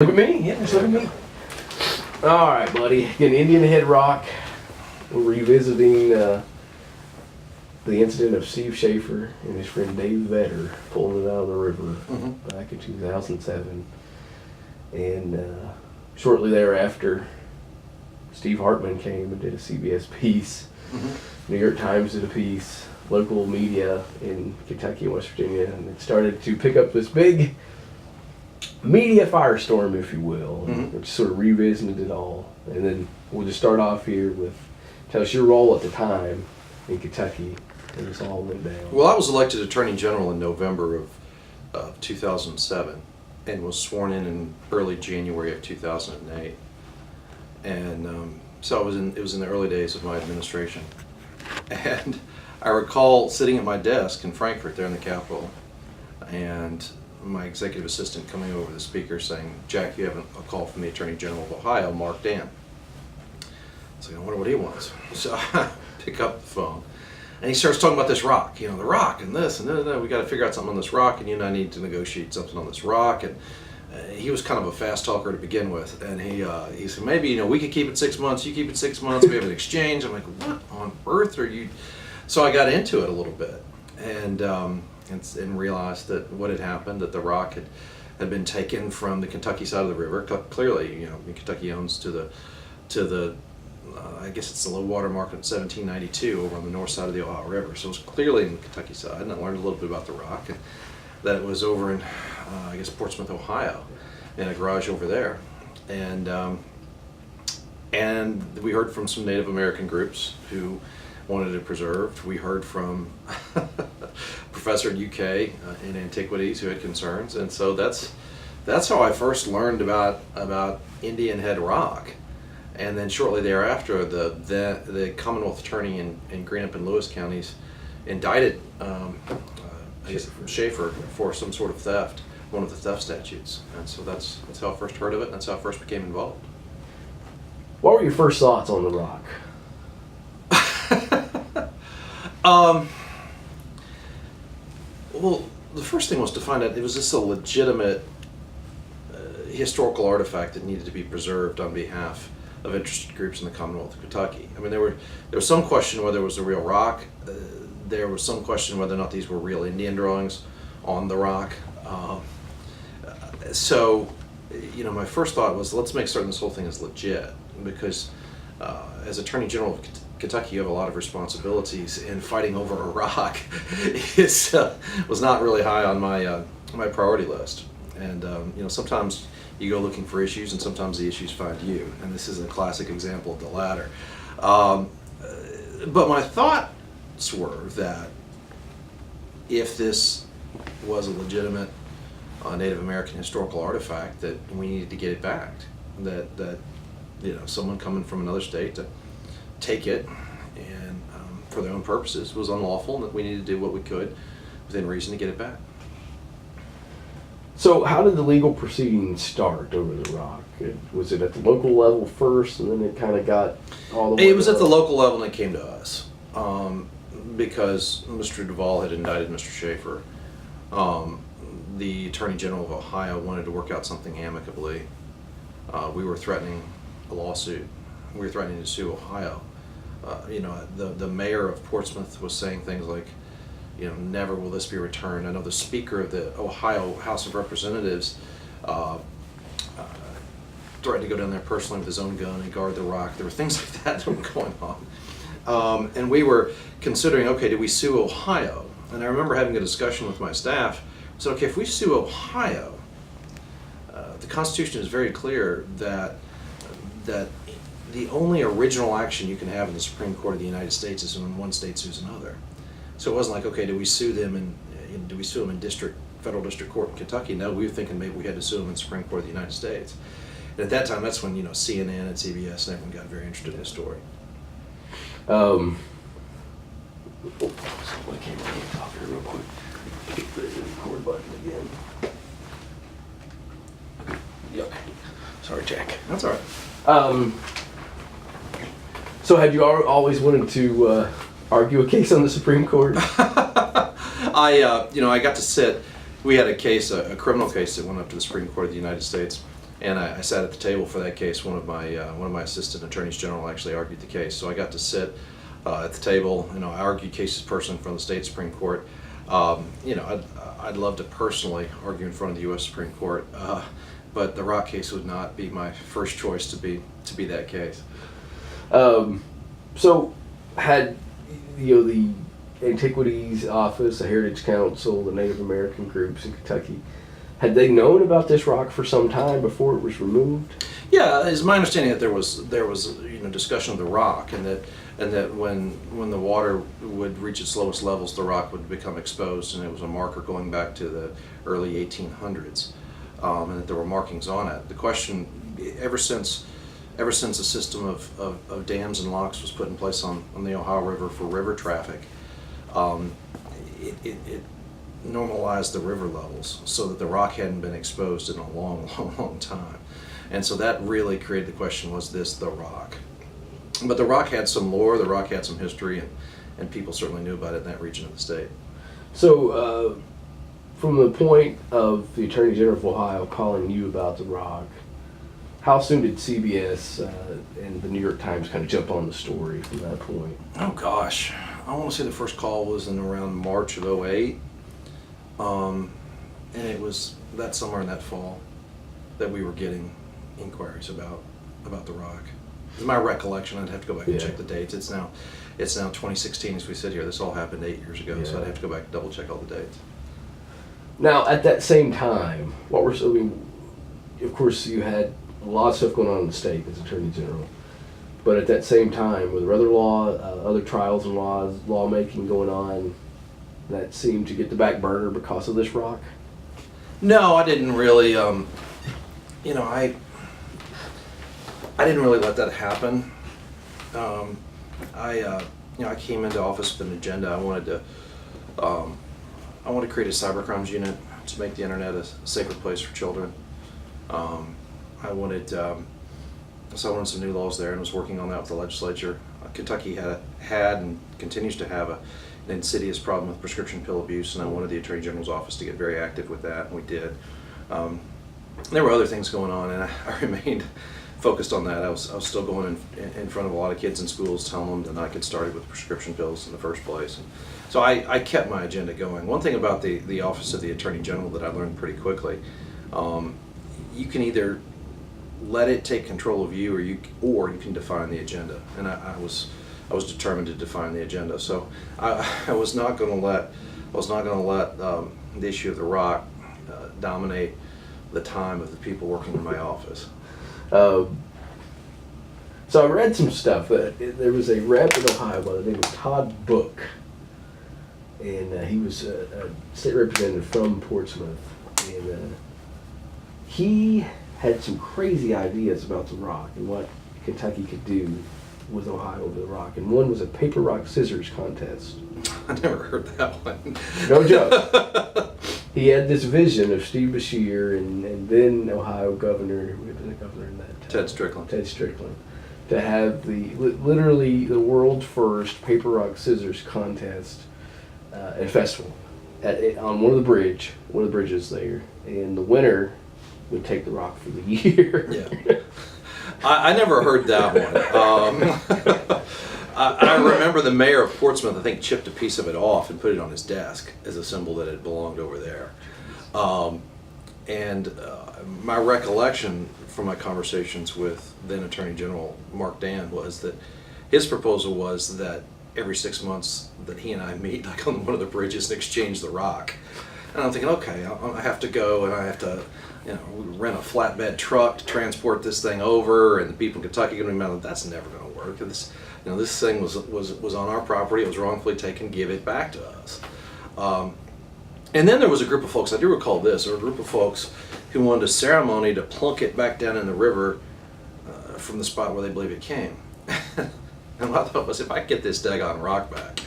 Look at me, yeah, just look at me. All right, buddy. Again, Indian Head Rock. We're revisiting the incident of Steve Schaefer and his friend Dave Vetter pulling it out of the river back in 2007. And shortly thereafter, Steve Hartman came and did a CBS piece. New York Times did a piece. Local media in Kentucky and West Virginia, and it started to pick up this big media firestorm, if you will, which sort of revisited it all. And then we'll just start off here with, tell us your role at the time in Kentucky when this all went down. Well, I was elected Attorney General in November of 2007 and was sworn in early January of 2008. And so it was in the early days of my administration. And I recall sitting at my desk in Frankfurt there in the Capitol, and my executive assistant coming over the speaker saying, "Jack, you have a call from the Attorney General of Ohio, Mark Dam." So I wonder what he wants. So I pick up the phone, and he starts talking about this rock, the rock and this and that. We got to figure out something on this rock, and I need to negotiate something on this rock. And he was kind of a fast talker to begin with, and he said, maybe we could keep it 6 months, you keep it 6 months, we have an exchange. I'm like, what on earth are you? So I got into it a little bit, and realized that what had happened, that the rock had been taken from the Kentucky side of the river. Clearly, Kentucky owns to the I guess it's the low water mark in 1792 over on the north side of the Ohio River. So it was clearly in the Kentucky side, and I learned a little bit about the rock, and that it was over in I guess Portsmouth, Ohio, in a garage over there, and we heard from some Native American groups who wanted it preserved. We heard from professor at UK in antiquities who had concerns, and so that's how I first learned about Indian Head Rock. And then shortly thereafter, the Commonwealth attorney in Greenup and Lewis counties indicted Schaefer for some sort of theft, one of the theft statutes, and so that's how I first heard of it, and that's how I first became involved. What were your first thoughts on the rock? Well, the first thing was to find out was this a legitimate historical artifact that needed to be preserved on behalf of interested groups in the Commonwealth of Kentucky. I mean, there was some question whether it was a real rock. There was some question whether or not these were real Indian drawings on the rock. So, my first thought was, let's make certain this whole thing is legit, because as Attorney General of Kentucky, you have a lot of responsibilities, and fighting over a rock was not really high on my priority list. And sometimes you go looking for issues, and sometimes the issues find you, and this is a classic example of the latter. But my thoughts were that if this was a legitimate Native American historical artifact, that we needed to get it back. That someone coming from another state to take it and for their own purposes was unlawful, and that we needed to do what we could within reason to get it back. So how did the legal proceedings start over the rock? Was it at the local level first, and then it kind of got all the way? It was at the local level, and it came to us because Mr. Duvall had indicted Mr. Schaefer. The Attorney General of Ohio wanted to work out something amicably. We were threatening a lawsuit. We were threatening to sue Ohio. The mayor of Portsmouth was saying things like, never will this be returned. I know the Speaker of the Ohio House of Representatives tried to go down there personally with his own gun and guard the rock. There were things like that were going on. And we were considering, okay, do we sue Ohio? And I remember having a discussion with my staff. I said, okay, if we sue Ohio, the Constitution is very clear that the only original action you can have in the Supreme Court of the United States is when one state sues another. So it wasn't like, okay, do we sue them in federal district court in Kentucky? No, we were thinking maybe we had to sue them in the Supreme Court of the United States. And at that time, that's when CNN and CBS and everyone got very interested in the story. I can't talk here real quick. Hit the record button again. Yuck. Sorry, Jack. That's all right. So had you always wanted to argue a case on the Supreme Court? I got to sit. We had a case, a criminal case that went up to the Supreme Court of the United States And I sat at the table for that case. One of my assistant attorneys general actually argued the case, so I got to sit at the table. You know, I argued cases personally from the state Supreme Court. You know, I'd love to personally argue in front of the U.S. Supreme Court, but the rock case would not be my first choice to be that case. So, had the Antiquities Office, the Heritage Council, the Native American groups in Kentucky, had they known about this rock for some time before it was removed? Yeah, it's my understanding that there was discussion of the rock, and that when the water would reach its lowest levels, the rock would become exposed, and it was a marker going back to the early 1800s, and that there were markings on it. The question, ever since a system of dams and locks was put in place on the Ohio River for river traffic, it normalized the river levels so that the rock hadn't been exposed in a long time. And so that really created the question, was this the rock? But the rock had some lore, the rock had some history, and people certainly knew about it in that region of the state. So, from the point of the Attorney General of Ohio calling you about the rock, how soon did CBS and the New York Times kind of jump on the story from that point? Oh gosh, I want to say the first call was in around March of '08, and it was that summer and that fall that we were getting inquiries about the rock. It's my recollection. I'd have to go back and check the dates. It's now 2016 as we sit here. This all happened 8 years ago, so I'd have to go back and double check all the dates. Now, at that same time, of course, you had a lot of stuff going on in the state as Attorney General, but at that same time, were there other trials and lawmaking going on that seemed to get the back burner because of this rock? No, I didn't really. I didn't really let that happen. I came into office with an agenda. I wanted to create a cybercrimes unit to make the internet a safer place for children. I wanted some new laws there, and was working on that with the legislature. Kentucky had and continues to have an insidious problem with prescription pill abuse, and I wanted the Attorney General's office to get very active with that, and we did. There were other things going on, and I remained focused on that. I was still going in front of a lot of kids in schools, telling them to not get started with prescription pills in the first place. And so I kept my agenda going. One thing about the Office of the Attorney General that I learned pretty quickly, you can either let it take control of you, or you can define the agenda. And I was determined to define the agenda. So I was not going to let the issue of the rock dominate the time of the people working in my office. So I read some stuff. There was a rep in Ohio by the name of Todd Book, and he was a state representative from Portsmouth, and he had some crazy ideas about the rock and what Kentucky could do with Ohio over the rock. And one was a paper, rock, scissors contest. I never heard that one. No joke. He had this vision of Steve Beshear and then Ohio governor, who was the governor in that Ted Strickland, to have literally the world's first paper, rock, scissors contest and festival on one of the bridges there, and the winner would take the rock for the year. Yeah, I never heard that one. I remember the mayor of Portsmouth, I think, chipped a piece of it off and put it on his desk as a symbol that it belonged over there. My recollection from my conversations with then Attorney General Mark Dan was that his proposal was that every 6 months that he and I meet, like on one of the bridges, and exchange the rock. And I'm thinking, okay, I have to go and I have to, rent a flatbed truck to transport this thing over, and the people in Kentucky are going to be mad. That's never going to work. This thing was on our property. It was wrongfully taken. Give it back to us. And then there was a group of folks. I do recall this. There were a group of folks who wanted a ceremony to plunk it back down in the river from the spot where they believe it came. And my thought was, if I get this daggone rock back,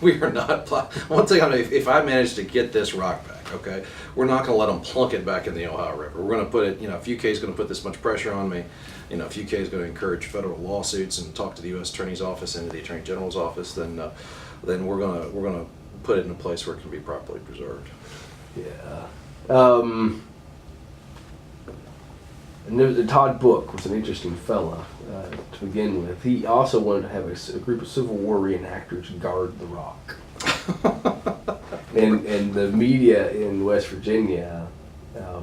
we are not. One thing if I manage to get this rock back, okay, we're not going to let them plunk it back in the Ohio River. We're going to put it. If UK is going to put this much pressure on me, if UK is going to encourage federal lawsuits and talk to the U.S. Attorney's Office and to the Attorney General's office, then we're going to put it in a place where it can be properly preserved. Yeah. And Todd Book was an interesting fella to begin with. He also wanted to have a group of Civil War reenactors guard the Rock. and the media in West Virginia,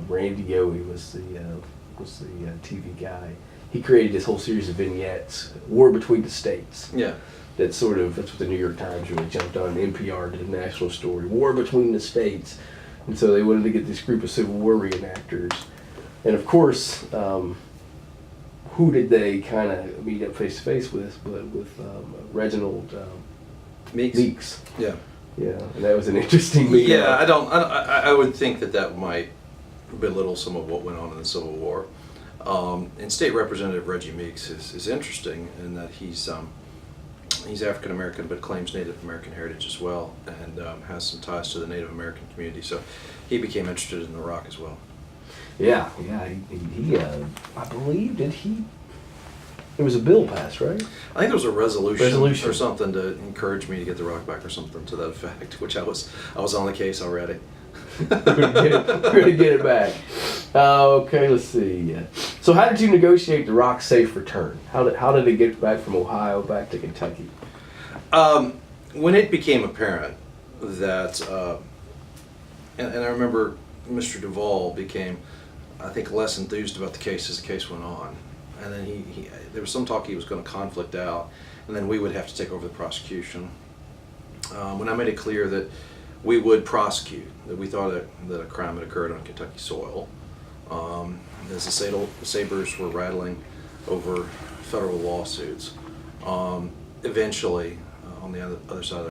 Randy Yohe was the TV guy. He created this whole series of vignettes, War Between the States. Yeah. That's what the New York Times really jumped on. NPR did a national story, War Between the States. And so they wanted to get this group of Civil War reenactors. And of course, who did they kind of meet up face to face with? But with Reginald Meeks. Yeah. Yeah, and that was an interesting meeting. Yeah, I would think that might belittle some of what went on in the Civil War. And State Representative Reggie Meeks is interesting in that he's African American but claims Native American heritage as well, and has some ties to the Native American community. So he became interested in the Rock as well. Yeah. He I believe, there was a bill passed, right? I think there was a resolution or something to encourage me to get the Rock back or something to that effect, which I was on the case already. We're gonna get it back. Okay, let's see. So how did you negotiate the Rock's safe return? How did it get back from Ohio back to Kentucky? When it became apparent that, and I remember Mr. Duvall became, I think, less enthused about the case as the case went on. And then there was some talk he was going to conflict out, and then we would have to take over the prosecution. When I made it clear that we would prosecute, that we thought that a crime had occurred on Kentucky soil, as the sabers were rattling over federal lawsuits, eventually, on the other side of the